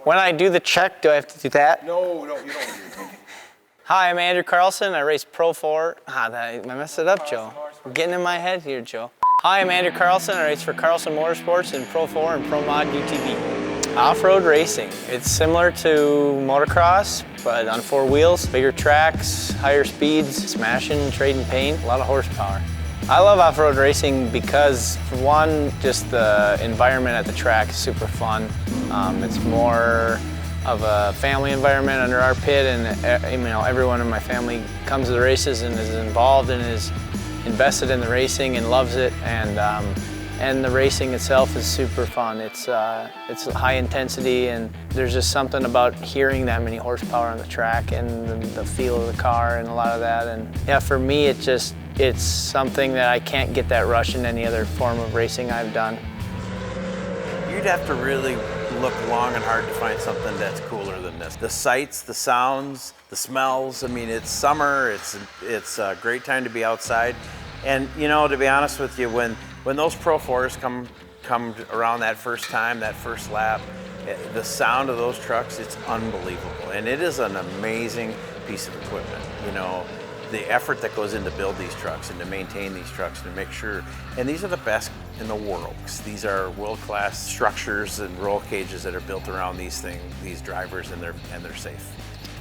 When I do the check, do I have to do that? No, you don't. Hi, I'm Andrew Carlson. I race Pro 4. I messed it up, Joe. I'm getting in my head here, Joe. Hi, I'm Andrew Carlson. I race for Carlson Motorsports in Pro 4 and Pro Mod UTV. Off-road racing. It's similar to motocross, but on 4 wheels, bigger tracks, higher speeds, smashing, trading paint, a lot of horsepower. I love off-road racing because, for one, just the environment at the track is super fun. It's more of a family environment under our pit, and everyone in my family comes to the races and is involved and is invested in the racing and loves it. And the racing itself is super fun. It's high intensity, and there's just something about hearing that many horsepower on the track and the feel of the car and a lot of that. And yeah, for me, it's something that I can't get that rush in any other form of racing I've done. You'd have to really look long and hard to find something that's cooler than this. The sights, the sounds, the smells. I mean, it's summer. It's a great time to be outside. And to be honest with you, when those Pro 4s come around that first time, that first lap, the sound of those trucks, it's unbelievable. And it is an amazing piece of equipment. The effort that goes in to build these trucks and to maintain these trucks and to make sure, and these are the best in the world. These are world-class structures and roll cages that are built around these drivers, and they're safe.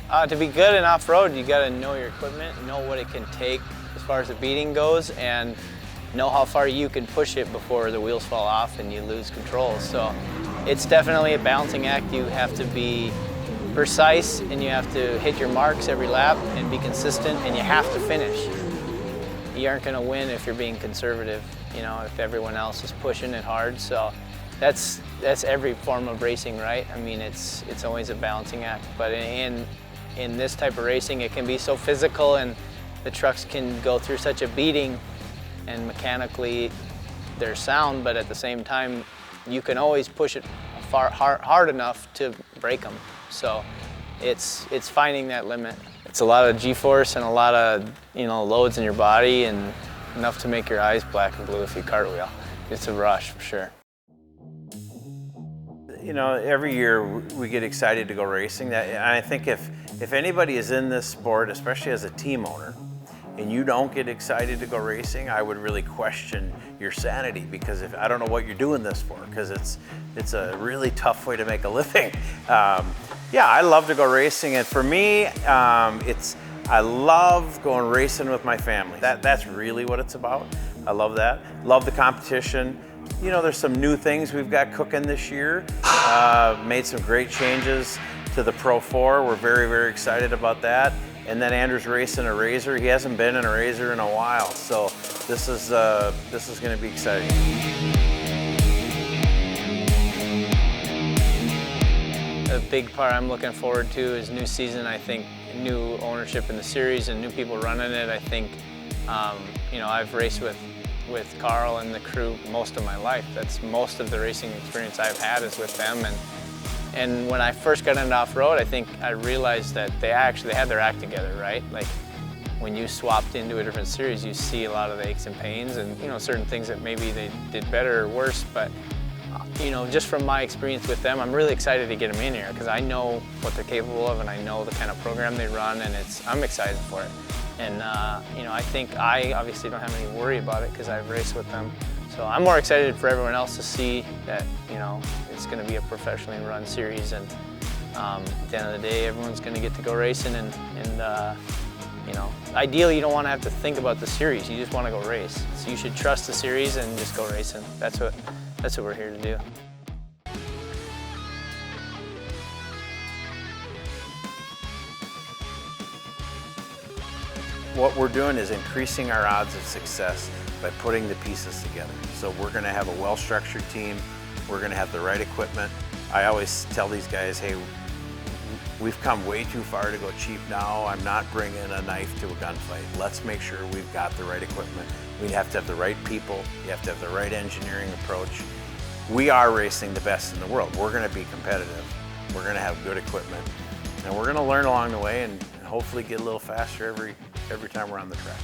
To be good in off-road, you got to know your equipment, know what it can take as far as the beating goes, and know how far you can push it before the wheels fall off and you lose control. So it's definitely a balancing act. You have to be precise, and you have to hit your marks every lap and be consistent, and you have to finish. You aren't going to win if you're being conservative, if everyone else is pushing it hard. So that's every form of racing, right? I mean, it's always a balancing act. But in this type of racing, it can be so physical, and the trucks can go through such a beating, and mechanically they're sound, but at the same time, you can always push it hard enough to break them. So it's finding that limit. It's a lot of G-force and a lot of loads in your body, and enough to make your eyes black and blue if you cartwheel. It's a rush for sure. Every year we get excited to go racing. And I think if anybody is in this sport, especially as a team owner, and you don't get excited to go racing, I would really question your sanity, because I don't know what you're doing this for, because it's a really tough way to make a living. Yeah, I love to go racing, and for me, I love going racing with my family. That's really what it's about. I love that. Love the competition. There's some new things we've got cooking this year. Made some great changes to the Pro 4. We're very, very excited about that. And then Andrew's racing a Razor. He hasn't been in a Razor in a while, so this is going to be exciting. A big part I'm looking forward to is new season. I think new ownership in the series and new people running it. I think, I've raced with Carl and the crew most of my life. That's most of the racing experience I've had is with them. And when I first got into off-road, I think I realized that they actually had their act together, right? Like when you swapped into a different series, you see a lot of the aches and pains and certain things that maybe they did better or worse. But just from my experience with them, I'm really excited to get them in here because I know what they're capable of, and I know the kind of program they run, and I'm excited for it. And I think I obviously don't have any worry about it because I've raced with them. So I'm more excited for everyone else to see that it's going to be a professionally run series, and at the end of the day, everyone's going to get to go racing. And ideally, you don't want to have to think about the series. You just want to go race. So you should trust the series and just go racing. That's what we're here to do. What we're doing is increasing our odds of success by putting the pieces together. So we're going to have a well-structured team. We're going to have the right equipment. I always tell these guys, hey, we've come way too far to go cheap now. I'm not bringing a knife to a gunfight. Let's make sure we've got the right equipment. We have to have the right people. You have to have the right engineering approach. We are racing the best in the world. We're going to be competitive. We're going to have good equipment. And we're going to learn along the way and hopefully get a little faster every time we're on the track.